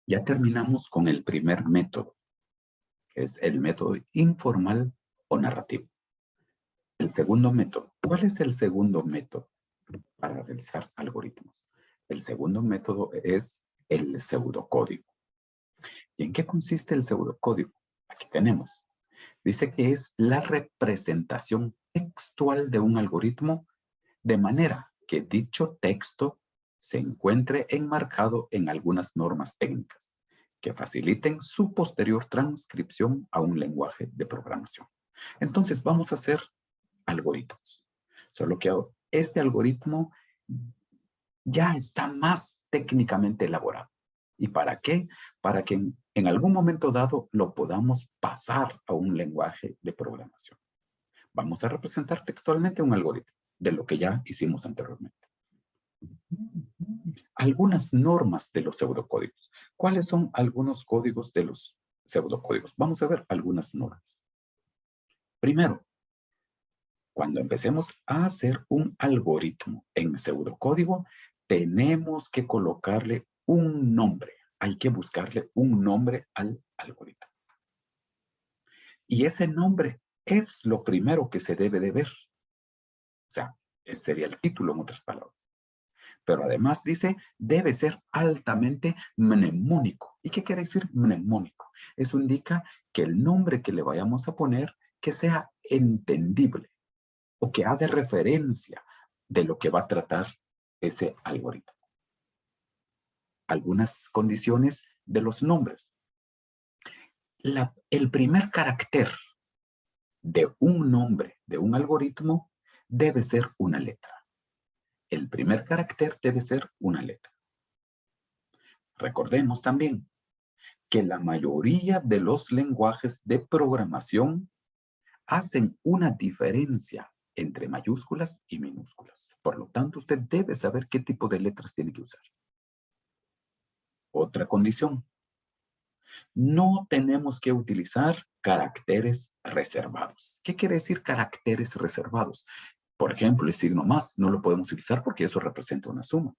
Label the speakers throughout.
Speaker 1: Ya terminamos con el primer método, que es el método informal o narrativo. El segundo método. ¿Cuál es el segundo método para realizar algoritmos? El segundo método es el pseudocódigo. ¿Y en qué consiste el pseudocódigo? Aquí tenemos. Dice que es la representación textual de un algoritmo de manera que dicho texto se encuentre enmarcado en algunas normas técnicas que faciliten su posterior transcripción a un lenguaje de programación. Entonces vamos a hacer algoritmos. Solo que este algoritmo ya está más técnicamente elaborado. ¿Y para qué? Para que en algún momento dado lo podamos pasar a un lenguaje de programación. Vamos a representar textualmente un algoritmo de lo que ya hicimos anteriormente. Algunas normas de los pseudocódigos. ¿Cuáles son algunos códigos de los pseudocódigos? Vamos a ver algunas normas. Primero, cuando empecemos a hacer un algoritmo en pseudocódigo, tenemos que colocarle un nombre. Hay que buscarle un nombre al algoritmo. Y ese nombre es lo primero que se debe de ver. O sea, ese sería el título en otras palabras. Pero además dice, debe ser altamente mnemónico. ¿Y qué quiere decir mnemónico? Eso indica que el nombre que le vayamos a poner, que sea entendible o que haga referencia de lo que va a tratar ese algoritmo. Algunas condiciones de los nombres. El primer carácter de un nombre de un algoritmo debe ser una letra. El primer carácter debe ser una letra. Recordemos también que la mayoría de los lenguajes de programación hacen una diferencia entre mayúsculas y minúsculas. Por lo tanto, usted debe saber qué tipo de letras tiene que usar. Otra condición. No tenemos que utilizar caracteres reservados. ¿Qué quiere decir caracteres reservados? Por ejemplo, el signo más no lo podemos utilizar porque eso representa una suma.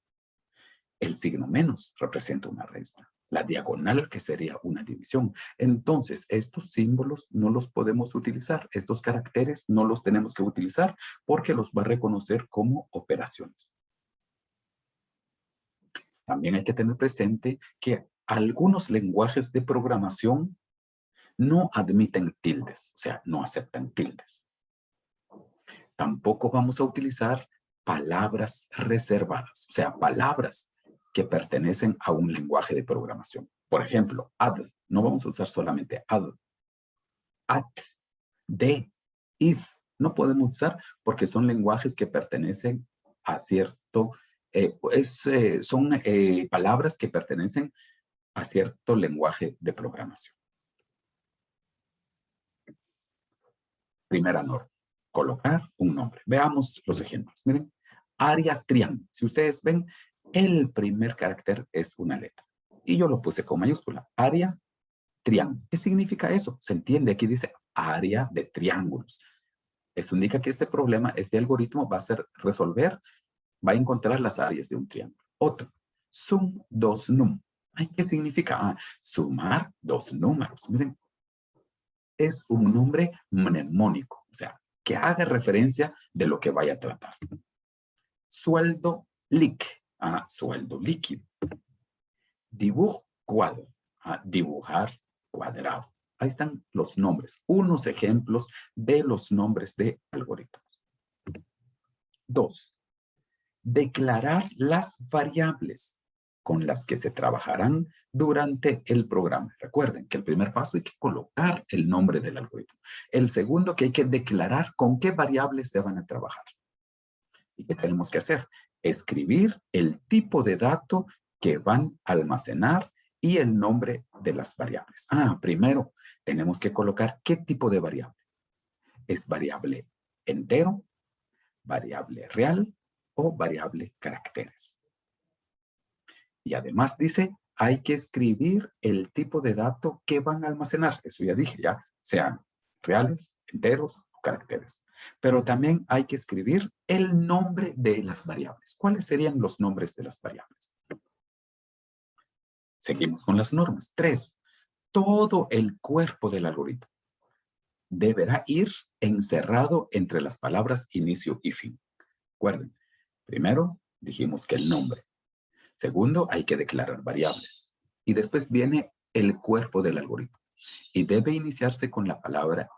Speaker 1: El signo menos representa una resta. La diagonal, que sería una división. Entonces, estos símbolos no los podemos utilizar. Estos caracteres no los tenemos que utilizar porque los va a reconocer como operaciones. También hay que tener presente que algunos lenguajes de programación no admiten tildes, o sea, no aceptan tildes. Tampoco vamos a utilizar palabras reservadas, o sea, palabras que pertenecen a un lenguaje de programación. Por ejemplo, add, no vamos a usar solamente add. At, de, if, no podemos usar porque son lenguajes que pertenecen a cierto, son palabras que pertenecen a cierto lenguaje de programación. Primera norma, colocar un nombre. Veamos los ejemplos. Miren, área triángulo. Si ustedes ven, el primer carácter es una letra. Y yo lo puse con mayúscula. Área triángulo. ¿Qué significa eso? Se entiende, aquí dice área de triángulos. Eso indica que este problema, este algoritmo va a ser resolver, va a encontrar las áreas de un triángulo. Otro, sum 2 num. Ay, ¿qué significa? Sumar dos números. Miren, es un nombre mnemónico, o sea, que haga referencia de lo que vaya a tratar. Sueldo lic, sueldo líquido. Dibujo cuadro, dibujar cuadrado. Ahí están los nombres, unos ejemplos de los nombres de algoritmos. 2. Declarar las variables con las que se trabajarán durante el programa. Recuerden que el primer paso hay que colocar el nombre del algoritmo. El segundo, que hay que declarar con qué variables se van a trabajar. ¿Y qué tenemos que hacer? Escribir el tipo de dato que van a almacenar y el nombre de las variables. Primero tenemos que colocar qué tipo de variable. ¿Es variable entero, variable real o variable caracteres? Y además dice, hay que escribir el tipo de dato que van a almacenar. Eso ya dije, ya sean reales, enteros o caracteres. Pero también hay que escribir el nombre de las variables. ¿Cuáles serían los nombres de las variables? Seguimos con las normas. 3. Todo el cuerpo del algoritmo deberá ir encerrado entre las palabras inicio y fin. Recuerden, primero dijimos que el nombre. Segundo, hay que declarar variables. Y después viene el cuerpo del algoritmo. Y debe iniciarse con la palabra,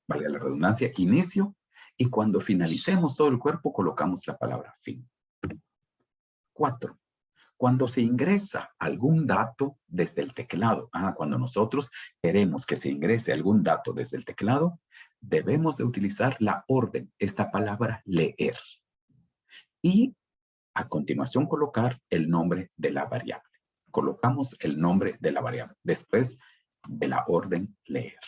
Speaker 1: valga la redundancia, inicio. Y cuando finalicemos todo el cuerpo, colocamos la palabra fin. 4. Cuando se ingresa algún dato desde el teclado, cuando nosotros queremos que se ingrese algún dato desde el teclado, debemos de utilizar la orden, esta palabra leer. Y a continuación colocar el nombre de la variable. Colocamos el nombre de la variable después de la orden leer.